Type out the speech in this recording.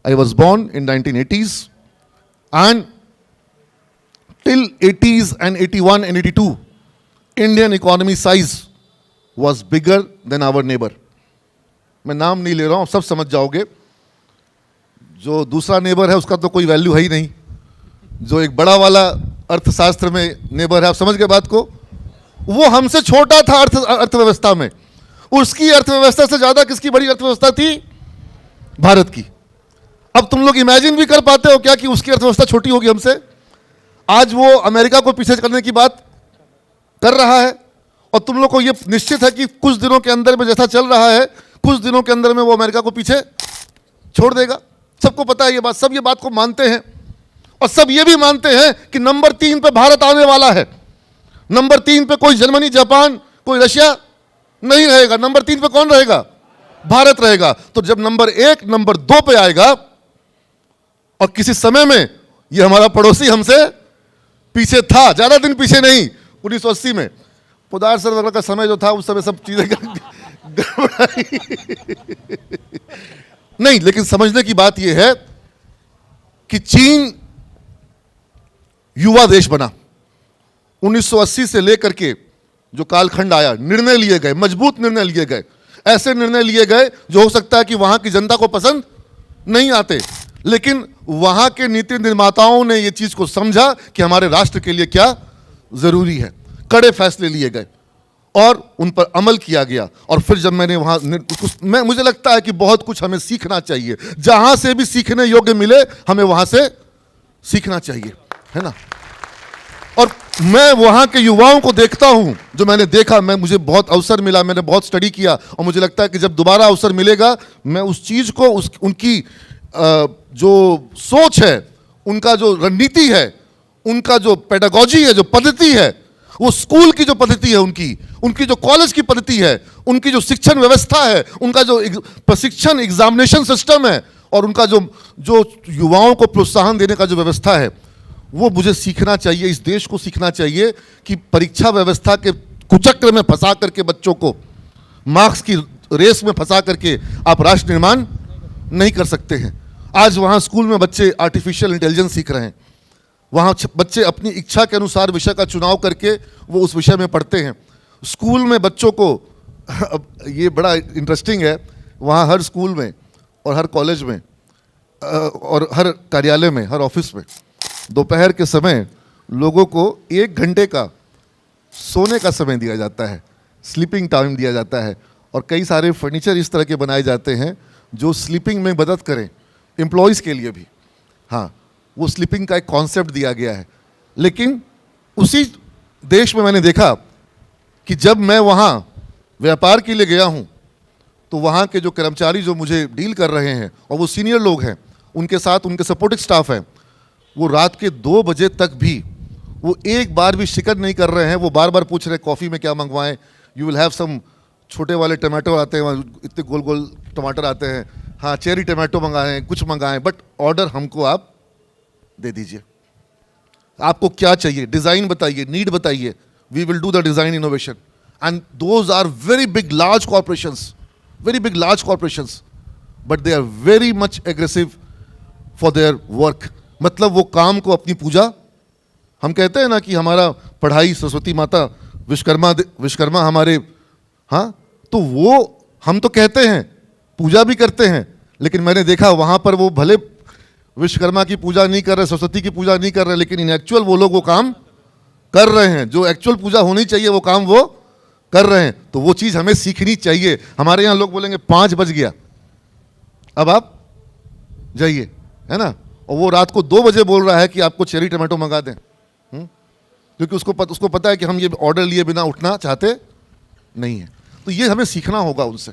I was born in 1980s, and till 80s and 81 and 82, Indian economy size was bigger than our neighbor. मैं नाम नहीं ले रहा हूँ, सब समझ जाओगे. जो दूसरा नेबर है उसका तो कोई वैल्यू है ही नहीं. जो एक बड़ा वाला अर्थशास्त्र में नेबर है, आप समझ गए बात को, वो हमसे छोटा था अर्थव्यवस्था में. उसकी अर्थव्यवस्था से ज्यादा किसकी बड़ी अर्थव्यवस्था थी? भारत की. अब तुम लोग इमेजिन भी कर पाते हो क्या कि उसकी अर्थव्यवस्था छोटी होगी हमसे? आज वो अमेरिका को पीछे करने की बात कर रहा है, और तुम लोग को ये निश्चित है कि कुछ दिनों के अंदर में जैसा चल रहा है, कुछ दिनों के अंदर में वो अमेरिका को पीछे छोड़ देगा. सबको पता है ये बात, सब ये बात को मानते हैं, और सब ये भी मानते हैं कि नंबर 3 पे भारत आने वाला है. नंबर 3 पे कोई जर्मनी, जापान, कोई रशिया नहीं रहेगा. नंबर 3 पे कौन रहेगा? भारत रहेगा. तो जब नंबर 1 नंबर 2 पे आएगा, और किसी समय में ये हमारा पड़ोसी हमसे पीछे था, ज्यादा दिन पीछे नहीं, 1980 में पोदार सर वगैरह का समय जो था, उस समय सब चीजें गड़बड़ाई नहीं. लेकिन समझने की बात यह है कि चीन युवा देश बना. 1980 से लेकर के जो कालखंड आया, निर्णय लिए गए, मजबूत निर्णय लिए गए. ऐसे निर्णय लिए गए जो हो सकता है कि वहां की जनता को पसंद नहीं आते, लेकिन वहां के नीति निर्माताओं ने यह चीज को समझा कि हमारे राष्ट्र के लिए क्या जरूरी है. कड़े फैसले लिए गए और उन पर अमल किया गया. और फिर जब मैंने वहां, मुझे लगता है कि बहुत कुछ हमें सीखना चाहिए. जहां से भी सीखने योग्य मिले हमें वहां से सीखना चाहिए, है ना. और मैं वहां के युवाओं को देखता हूं, जो मैंने देखा, मुझे बहुत अवसर मिला, मैंने बहुत स्टडी किया, और मुझे लगता है कि जब दोबारा अवसर मिलेगा मैं उस चीज को, उनकी जो सोच है, उनका जो रणनीति है, उनका जो पेडागॉजी है, जो पद्धति है, वो स्कूल की जो पद्धति है, उनकी जो कॉलेज की पद्धति है, उनकी जो शिक्षण व्यवस्था है, उनका जो प्रशिक्षण एग्जामिनेशन सिस्टम है, और उनका जो युवाओं को प्रोत्साहन देने का जो व्यवस्था है, वो मुझे सीखना चाहिए. इस देश को सीखना चाहिए कि परीक्षा व्यवस्था के कुचक्र में फंसा करके, बच्चों को मार्क्स की रेस में फंसा करके आप राष्ट्र निर्माण नहीं कर सकते हैं. आज वहाँ स्कूल में बच्चे आर्टिफिशियल इंटेलिजेंस सीख रहे हैं. वहाँ बच्चे अपनी इच्छा के अनुसार विषय का चुनाव करके वो उस विषय में पढ़ते हैं. स्कूल में बच्चों को ये बड़ा इंटरेस्टिंग है, वहाँ हर स्कूल में और हर कॉलेज में और हर कार्यालय में, हर ऑफिस में दोपहर के समय लोगों को 1 घंटे का सोने का समय दिया जाता है, स्लीपिंग टाइम दिया जाता है. और कई सारे फर्नीचर इस तरह के बनाए जाते हैं जो स्लीपिंग में मदद करें, एम्प्लॉयज़ के लिए भी. हाँ, वो स्लीपिंग का एक कॉन्सेप्ट दिया गया है. लेकिन उसी देश में मैंने देखा कि जब मैं वहाँ व्यापार के लिए गया हूँ, तो वहाँ के जो कर्मचारी जो मुझे डील कर रहे हैं, और वो सीनियर लोग हैं, उनके साथ उनके सपोर्टिंग स्टाफ हैं, वो रात के 2 बजे तक भी वो एक बार भी शिकन नहीं कर रहे हैं. वो बार बार पूछ रहे हैं कॉफ़ी में क्या मंगवाएं, यू विल हैव सम, छोटे वाले टमाटो आते हैं, इतने गोल गोल टमाटर आते हैं, हाँ चेरी टमाटो मंगाएं, कुछ मंगाएं, बट ऑर्डर हमको आप दे दीजिए. आपको क्या चाहिए, डिज़ाइन बताइए, नीड बताइए, we will do the design innovation. And those are very big large corporations, but they are very much aggressive for their work. मतलब वो काम को अपनी पूजा, हम कहते हैं ना कि हमारा पढ़ाई सरस्वती माता, विश्वकर्मा हमारे, हाँ, तो वो हम तो कहते हैं, पूजा भी करते हैं, लेकिन मैंने देखा वहाँ पर वो भले विश्वकर्मा की पूजा नहीं कर रहे, सरस्वती की पूजा नहीं कर रहे, लेकिन इन एक्चुअल वो लोग वो काम कर रहे हैं. जो एक्चुअल पूजा होनी चाहिए वो काम वो कर रहे हैं. तो वो चीज़ हमें सीखनी चाहिए. हमारे यहाँ लोग बोलेंगे 5 बज गया, अब आप जाइए, है ना, और वो रात को 2 बजे बोल रहा है कि आपको चेरी टमाटो मंगा दें, क्योंकि उसको पता है कि हम ये ऑर्डर लिए बिना उठना चाहते नहीं है. तो ये हमें सीखना होगा उनसे.